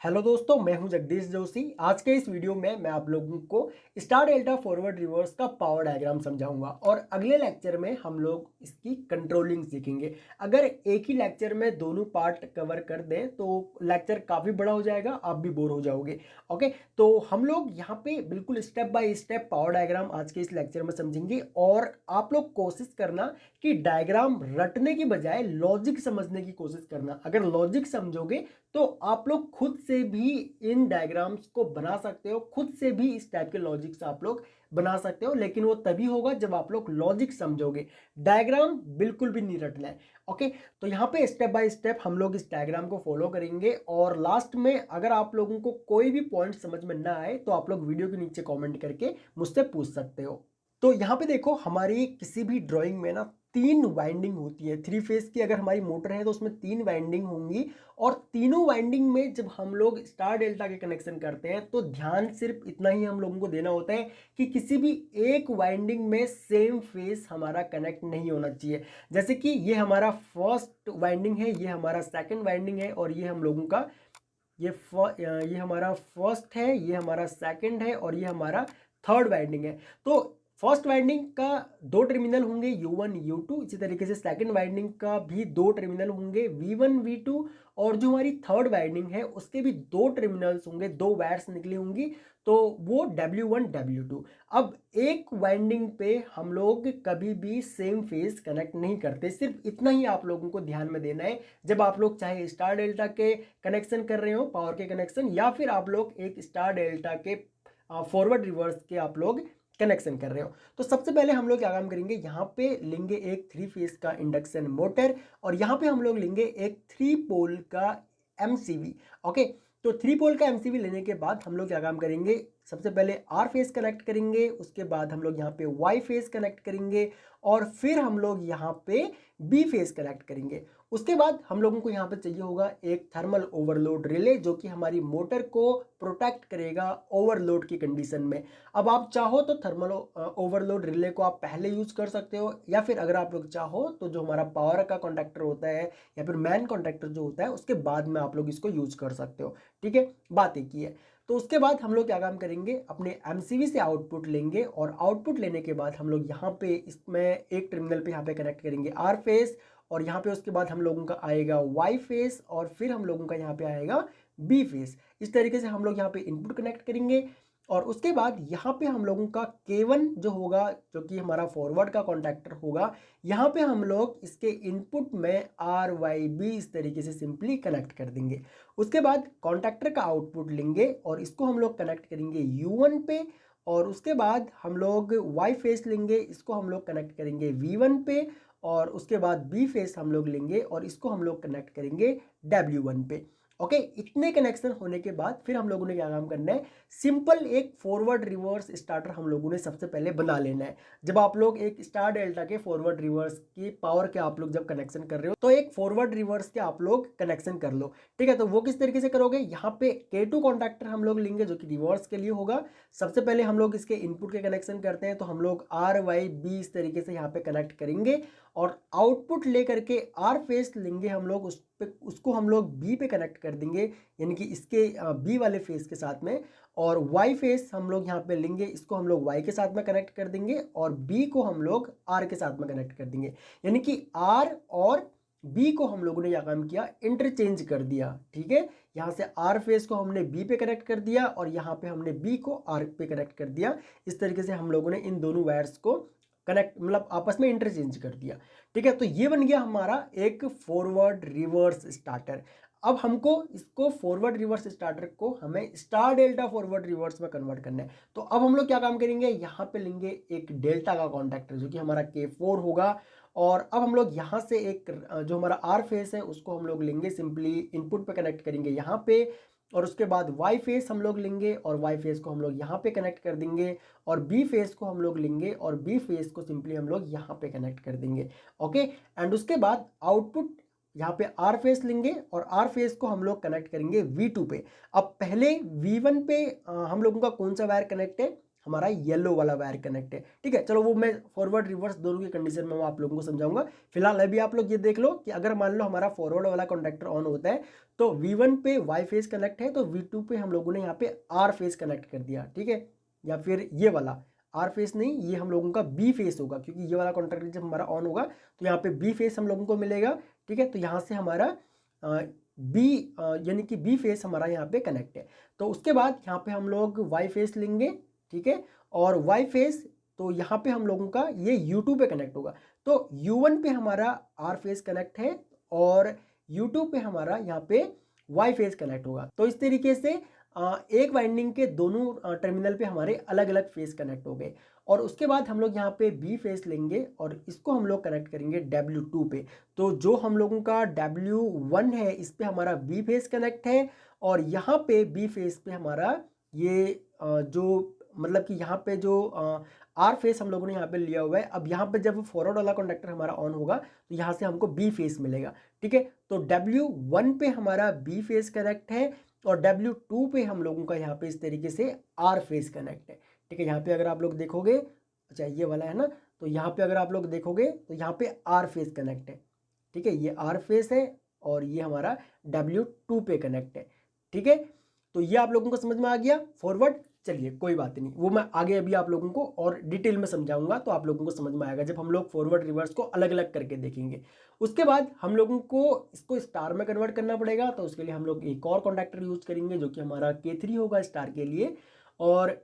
Hello दोस्तों, मैं हूं जगदीश जोशी। आज के इस वीडियो में मैं आप लोगों को स्टार डेल्टा फॉरवर्ड रिवर्स का पावर डायग्राम समझाऊंगा और अगले लेक्चर में हम लोग इसकी कंट्रोलिंग सीखेंगे। अगर एक ही लेक्चर में दोनों पार्ट कवर कर दें तो लेक्चर काफ़ी बड़ा हो जाएगा, आप भी बोर हो जाओगे। ओके, तो हम लोग यहाँ पे बिल्कुल step by step power diagram आज के इस लेक्चर में समझेंगे और आप लोग कोशिश करना कि डायग्राम रटने की बजाय लॉजिक समझने की कोशिश करना। अगर लॉजिक समझोगे तो आप लोग खुद से भी इन डायग्राम्स को बना सकते हो, खुद से भी इस टाइप के लॉजिक से आप लोग बना सकते हो, लेकिन वो तभी होगा जब आप लोग लॉजिक समझोगे। डायग्राम बिल्कुल भी नहीं रटना है। ओके, तो यहाँ पे स्टेप बाय स्टेप हम लोग इस डायग्राम को फॉलो करेंगे और लास्ट में अगर आप लोगों को कोई भी पॉइंट समझ में ना आए तो आप लोग वीडियो के नीचे कॉमेंट करके मुझसे पूछ सकते हो। तो यहाँ पे देखो, हमारी किसी भी ड्राइंग में ना 3 वाइंडिंग होती है। 3 फेज की अगर हमारी मोटर है तो उसमें 3 वाइंडिंग होंगी और तीनों वाइंडिंग में जब हम लोग स्टार डेल्टा के कनेक्शन करते हैं तो ध्यान सिर्फ इतना ही हम लोगों को देना होता है कि किसी भी एक वाइंडिंग में सेम फेस हमारा कनेक्ट नहीं होना चाहिए। जैसे कि ये हमारा फर्स्ट वाइंडिंग है, ये हमारा सेकंड वाइंडिंग है और ये हम लोगों का ये हमारा फर्स्ट है, ये हमारा सेकंड है और ये हमारा थर्ड वाइंडिंग है। तो फर्स्ट वाइंडिंग का 2 टर्मिनल होंगे U1 U2, इसी तरीके से सेकंड वाइंडिंग का भी 2 टर्मिनल होंगे V1 V2 और जो हमारी थर्ड वाइंडिंग है उसके भी 2 टर्मिनल्स होंगे, 2 वायर्स निकली होंगी, तो वो W1 W2। अब एक वाइंडिंग पे हम लोग कभी भी सेम फेज कनेक्ट नहीं करते, सिर्फ इतना ही आप लोगों को ध्यान में देना है। जब आप लोग चाहे स्टार डेल्टा के कनेक्शन कर रहे हो, पावर के कनेक्शन, या फिर आप लोग एक स्टार डेल्टा के फॉरवर्ड रिवर्स के आप लोग कनेक्शन कर रहे हो, तो सबसे पहले हम लोग क्या काम करेंगे, यहाँ पे लेंगे एक 3 फेज का इंडक्शन मोटर और यहाँ पे हम लोग लेंगे एक 3 पोल का एमसीवी। ओके, तो 3 पोल का एमसीवी लेने के बाद हम लोग क्या काम करेंगे, सबसे पहले आर फेज कनेक्ट करेंगे, उसके बाद हम लोग यहाँ पे वाई फेज कनेक्ट करेंगे और फिर हम लोग यहाँ पे बी फेज कनेक्ट करेंगे। उसके बाद हम लोगों को यहाँ पे चाहिए होगा एक थर्मल ओवरलोड रिले जो कि हमारी मोटर को प्रोटेक्ट करेगा ओवरलोड की कंडीशन में। अब आप चाहो तो थर्मल ओवरलोड रिले को आप पहले यूज कर सकते हो, या फिर अगर आप लोग चाहो तो जो हमारा पावर का कॉन्टैक्टर होता है या फिर मैन कॉन्टैक्टर जो होता है उसके बाद में आप लोग इसको यूज कर सकते हो। ठीक है, बात एक ही है। तो उसके बाद हम लोग क्या काम करेंगे, अपने एमसीवी से आउटपुट लेंगे और आउटपुट लेने के बाद हम लोग यहाँ पे इसमें एक टर्मिनल पे यहाँ पे कनेक्ट करेंगे आर फेस और यहाँ पे उसके बाद हम लोगों का आएगा वाई फेस और फिर हम लोगों का यहाँ पे आएगा बी फेस। इस तरीके से हम लोग यहाँ पे इनपुट कनेक्ट करेंगे और उसके बाद यहाँ पे हम लोगों का K1 जो होगा, जो कि हमारा फॉरवर्ड का कॉन्टैक्टर होगा, यहाँ पे हम लोग इसके इनपुट में आर वाई बी इस तरीके से सिंपली कनेक्ट कर देंगे। उसके बाद कॉन्टैक्टर का आउटपुट लेंगे और इसको हम लोग कनेक्ट करेंगे U1 पे और उसके बाद हम लोग वाई फेस लेंगे, इसको हम लोग कनेक्ट करेंगे V1 पे और उसके बाद बी फेस हम लोग लेंगे और इसको हम लोग कनेक्ट करेंगे W1 पे। ओके, इतने कनेक्शन होने के बाद फिर हम लोगों ने क्या काम करना है, सिंपल एक फॉरवर्ड रिवर्स स्टार्टर हम लोगों ने सबसे पहले बना लेना है। जब आप लोग एक स्टार डेल्टा के फॉरवर्ड रिवर्स की पावर के आप लोग जब कनेक्शन कर रहे हो तो एक फॉरवर्ड रिवर्स के आप लोग कनेक्शन कर लो। ठीक है, तो वो किस तरीके से करोगे, यहाँ पे K2 कॉन्टैक्टर हम लोग लेंगे जो कि रिवर्स के लिए होगा। सबसे पहले हम लोग इसके इनपुट के कनेक्शन करते हैं, तो हम लोग आर वाई बी इस तरीके से यहाँ पे कनेक्ट करेंगे और आउटपुट लेकर के आर फेस लेंगे हम लोग, उस पे उसको हम लोग बी पे कनेक्ट कर देंगे, यानी कि इसके बी वाले फेस के साथ में, और वाई फेस हम लोग यहाँ पे लेंगे, इसको हम लोग वाई के साथ में कनेक्ट कर देंगे और बी को हम लोग आर के साथ में कनेक्ट कर देंगे। यानी कि आर और बी को हम लोगों ने यह काम किया, इंटरचेंज कर दिया। ठीक है, यहाँ से आर फेस को हमने बी पे कनेक्ट कर दिया और यहाँ पे हमने बी को आर पे कनेक्ट कर दिया। इस तरीके से हम लोगों ने इन दोनों वायर्स को कनेक्ट मतलब आपस में इंटरचेंज कर दिया। ठीक है, तो ये बन गया हमारा एक फॉरवर्ड रिवर्स स्टार्टर। अब हमको इसको फॉरवर्ड रिवर्स स्टार्टर को हमें स्टार डेल्टा फॉरवर्ड रिवर्स में कन्वर्ट करना है। तो अब हम लोग क्या काम करेंगे, यहाँ पे लेंगे एक डेल्टा का कॉन्टैक्टर जो कि हमारा K4 होगा और अब हम लोग यहाँ से एक जो हमारा आर फेस है उसको हम लोग लेंगे, सिंपली इनपुट पे कनेक्ट करेंगे यहाँ पे और उसके बाद वाई फेस हम लोग लेंगे और वाई फेस को हम लोग यहाँ पे कनेक्ट कर देंगे और बी फेस को हम लोग लेंगे और बी फेस को सिंपली हम लोग यहाँ पे कनेक्ट कर देंगे। ओके, एंड उसके बाद आउटपुट यहाँ पे आर फेस लेंगे और आर फेस को हम लोग कनेक्ट करेंगे V2 पे। अब पहले V1 पे हम लोगों का कौन सा वायर कनेक्ट है, हमारा येलो वाला वायर कनेक्ट है। ठीक है, चलो वो मैं फॉरवर्ड रिवर्स दोनों की कंडीशन में मैं आप लोगों को समझाऊंगा। फिलहाल अभी आप लोग ये देख लो कि अगर मान लो हमारा फॉरवर्ड वाला कॉन्टैक्टर ऑन होता है तो V1 पे वाई फेज कनेक्ट है, तो V2 पे हम लोगों ने यहाँ पे आर फेज कनेक्ट कर दिया। ठीक है, या फिर ये वाला आर फेस नहीं, ये हम लोगों का बी फेस होगा, क्योंकि ये वाला कॉन्ट्रैक्टर जब हमारा ऑन होगा तो यहाँ पे बी फेस हम लोगों को मिलेगा। ठीक है, तो यहाँ से हमारा बी यानी कि बी फेस हमारा यहाँ पे कनेक्ट है। तो उसके बाद यहाँ पे हम लोग वाई फेस लेंगे। ठीक है, और वाई फेस तो यहाँ पे हम लोगों का ये U2 पे कनेक्ट होगा, तो U1 पे हमारा आर फेस कनेक्ट है और U2 पे हमारा यहाँ पे वाई फेस कनेक्ट होगा। तो इस तरीके से एक वाइंडिंग के दोनों टर्मिनल पे हमारे अलग अलग फेस कनेक्ट हो गए। और उसके बाद हम लोग यहाँ पे बी फेस लेंगे और इसको हम लोग कनेक्ट करेंगे W2 पे। तो जो हम लोगों का W1 है इस पे हमारा बी फेस कनेक्ट है और यहाँ पे बी फेस पे हमारा ये जो मतलब कि यहाँ पे जो आर फेस हम लोगों ने यहाँ पे लिया हुआ है। अब यहाँ पे जब फॉरवर्ड वाला कंडक्टर हमारा ऑन होगा तो यहाँ से हमको बी फेस मिलेगा। ठीक है, तो W1 पे हमारा बी फेस कनेक्ट है और W2 पे हम लोगों का यहाँ पे इस तरीके से आर फेस कनेक्ट है। ठीक है, यहाँ पे अगर आप लोग देखोगे, अच्छा ये वाला है ना, तो यहाँ पे अगर आप लोग देखोगे तो यहाँ पे आर फेस कनेक्ट है। ठीक है, ये आर फेस है और ये हमारा W2 पे कनेक्ट है। ठीक है, तो ये आप लोगों को समझ में आ गया फॉरवर्ड। चलिए कोई बात नहीं, वो मैं आगे अभी आप लोगों को और डिटेल में समझाऊंगा तो आप लोगों को समझ में आएगा जब हम लोग फॉरवर्ड रिवर्स को अलग अलग करके देखेंगे। उसके बाद हम लोगों को इसको स्टार में कन्वर्ट करना पड़ेगा, तो उसके लिए हम लोग एक और कॉन्टैक्टर यूज करेंगे जो कि हमारा K3 होगा स्टार के लिए। और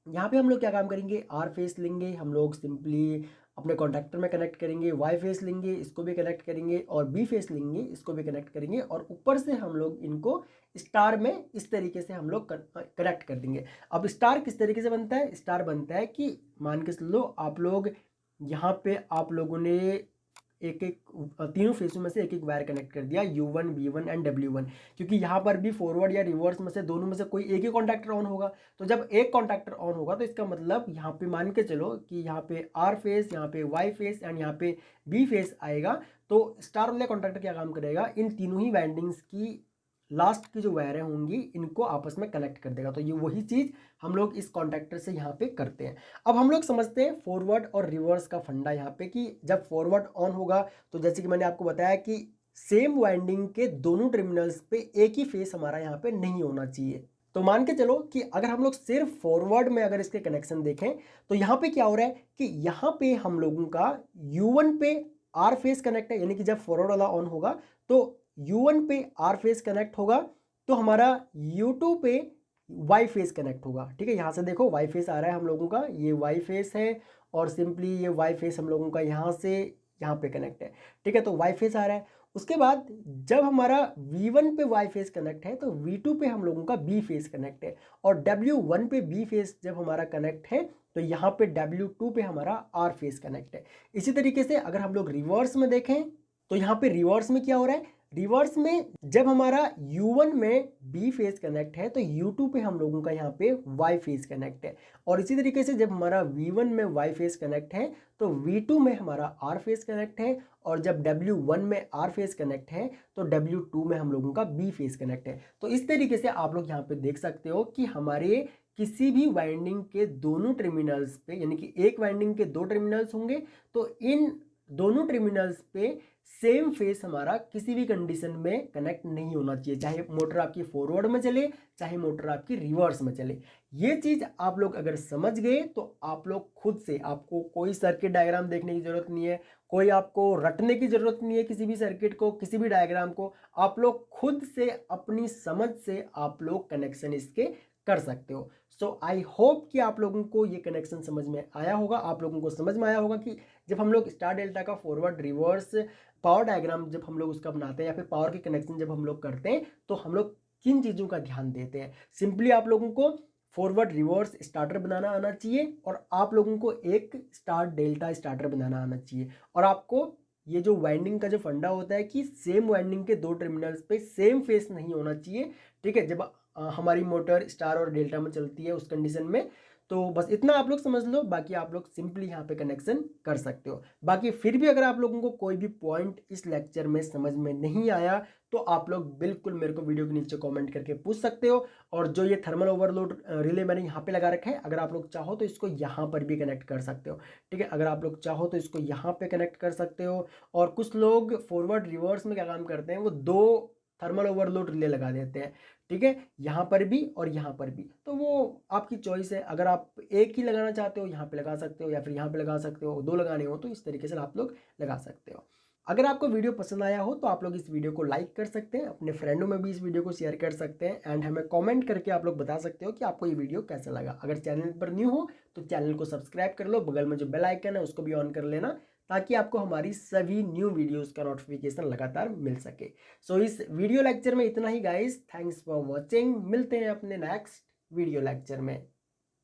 यहाँ पे हम लोग क्या काम करेंगे, आर फेस लेंगे, हम लोग सिंपली अपने कॉन्टैक्टर में कनेक्ट करेंगे, वाई फेस लेंगे, इसको भी कनेक्ट करेंगे और बी फेस लेंगे, इसको भी कनेक्ट करेंगे और ऊपर से हम लोग इनको स्टार में इस तरीके से हम लोग कनेक्ट कर देंगे। अब स्टार किस तरीके से बनता है, स्टार बनता है कि मान के चलो आप लोग यहाँ पे आप लोगों ने एक एक तीनों फेसों में से एक एक वायर कनेक्ट कर दिया, U1, B1 एंड W1, क्योंकि यहाँ पर भी फॉरवर्ड या रिवर्स में से दोनों में से कोई एक ही कॉन्टैक्टर ऑन होगा। तो जब एक कॉन्टैक्टर ऑन होगा तो इसका मतलब यहाँ पे मान के चलो कि यहाँ पे आर फेस, यहाँ पे वाई फेस एंड यहाँ पे बी फेस आएगा। तो स्टार वाले कॉन्टैक्टर क्या काम करेगा, इन तीनों ही वाइंडिंग्स की लास्ट की जो वायरें होंगी इनको आपस में कनेक्ट कर देगा। तो ये वही चीज़ हम लोग इस कॉन्टैक्टर से यहाँ पे करते हैं। अब हम लोग समझते हैं फॉरवर्ड और रिवर्स का फंडा यहाँ पे, कि जब फॉरवर्ड ऑन होगा तो जैसे कि मैंने आपको बताया कि सेम वाइंडिंग के दोनों टर्मिनल्स पे एक ही फेस हमारा यहाँ पे नहीं होना चाहिए। तो मान के चलो कि अगर हम लोग सिर्फ फॉरवर्ड में अगर इसके कनेक्शन देखें तो यहाँ पे क्या हो रहा है कि यहाँ पे हम लोगों का U1 पे आर फेस कनेक्ट है, यानी कि जब फॉरवर्ड वाला ऑन होगा तो U1 पे आर फेस कनेक्ट होगा, तो हमारा U2 पे वाई फेस कनेक्ट होगा। ठीक है, यहाँ से देखो वाई फेस आ रहा है हम लोगों का, ये वाई फेस है और सिंपली ये वाई फेस हम लोगों का यहाँ से यहाँ पे कनेक्ट है। ठीक है, तो वाई फेस आ रहा है। उसके बाद जब हमारा V1 पे वाई फेस कनेक्ट है तो V2 पे हम लोगों का बी फेस कनेक्ट है और W1 पे बी फेस जब हमारा कनेक्ट है तो यहाँ पे W2 पे हमारा आर फेस कनेक्ट है। इसी तरीके से अगर हम लोग रिवर्स में देखें तो यहाँ पे रिवर्स में क्या हो रहा है, रिवर्स में जब हमारा U1 में बी फेस कनेक्ट है तो U2 पे हम लोगों का यहाँ पे वाई फेस कनेक्ट है। और इसी तरीके से जब हमारा V1 में वाई फेस कनेक्ट है तो V2 में हमारा आर फेस कनेक्ट है और जब W1 में आर फेस कनेक्ट है तो W2 में हम लोगों का बी फेस कनेक्ट है। तो इस तरीके से आप लोग यहाँ पे देख सकते हो कि हमारे किसी भी वाइंडिंग के दोनों टर्मिनल्स पे, यानी कि एक वाइंडिंग के दो टर्मिनल्स होंगे तो इन दोनों टर्मिनल्स पे सेम फेस हमारा किसी भी कंडीशन में कनेक्ट नहीं होना चाहिए, चाहे मोटर आपकी फॉरवर्ड में चले चाहे मोटर आपकी रिवर्स में चले। ये चीज़ आप लोग अगर समझ गए तो आप लोग खुद से, आपको कोई सर्किट डायग्राम देखने की ज़रूरत नहीं है, कोई आपको रटने की ज़रूरत नहीं है किसी भी सर्किट को, किसी भी डायग्राम को। आप लोग खुद से अपनी समझ से आप लोग कनेक्शन इसके कर सकते हो। सो आई होप कि आप लोगों को ये कनेक्शन समझ में आया होगा, आप लोगों को समझ में आया होगा कि जब हम लोग स्टार डेल्टा का फॉरवर्ड रिवर्स पावर डायग्राम जब हम लोग उसका बनाते हैं या फिर पावर के कनेक्शन जब हम लोग करते हैं तो हम लोग किन चीज़ों का ध्यान देते हैं। सिंपली आप लोगों को फॉरवर्ड रिवर्स स्टार्टर बनाना आना चाहिए और आप लोगों को एक स्टार डेल्टा स्टार्टर बनाना आना चाहिए। और आपको ये जो वाइंडिंग का जो फंडा होता है कि सेम वाइंडिंग के दो टर्मिनल्स पे सेम फेस नहीं होना चाहिए। ठीक है, जब हमारी मोटर स्टार और डेल्टा में चलती है उस कंडीशन में तो बस इतना आप लोग समझ लो, बाकी आप लोग सिंपली यहाँ पे कनेक्शन कर सकते हो। बाकी फिर भी अगर आप लोगों को कोई भी पॉइंट इस लेक्चर में समझ में नहीं आया तो आप लोग बिल्कुल मेरे को वीडियो के नीचे कमेंट करके पूछ सकते हो। और जो ये थर्मल ओवरलोड रिले मैंने यहाँ पे लगा रखा है, अगर आप लोग चाहो तो इसको यहाँ पर भी कनेक्ट कर सकते हो, ठीक है। अगर आप लोग चाहो तो इसको यहाँ पे कनेक्ट कर सकते हो। और कुछ लोग फॉरवर्ड रिवर्स में क्या काम करते हैं, वो 2 थर्मल ओवरलोड रिले लगा देते हैं, ठीक है, यहाँ पर भी और यहाँ पर भी। तो वो आपकी चॉइस है, अगर आप एक ही लगाना चाहते हो यहाँ पे लगा सकते हो, या फिर यहाँ पे लगा सकते हो, 2 लगाने हो तो इस तरीके से आप लोग लगा सकते हो। अगर आपको वीडियो पसंद आया हो तो आप लोग इस वीडियो को लाइक कर सकते हैं, अपने फ्रेंडों में भी इस वीडियो को शेयर कर सकते हैं, एंड हमें कमेंट करके आप लोग बता सकते हो कि आपको ये वीडियो कैसा लगा। अगर चैनल पर न्यू हो तो चैनल को सब्सक्राइब कर लो, बगल में जो बेल आइकन है उसको भी ऑन कर लेना, ताकि आपको हमारी सभी न्यू वीडियोस का नोटिफिकेशन लगातार मिल सके। सो इस वीडियो लेक्चर में इतना ही गाइस, थैंक्स फॉर वॉचिंग। मिलते हैं अपने नेक्स्ट वीडियो लेक्चर में।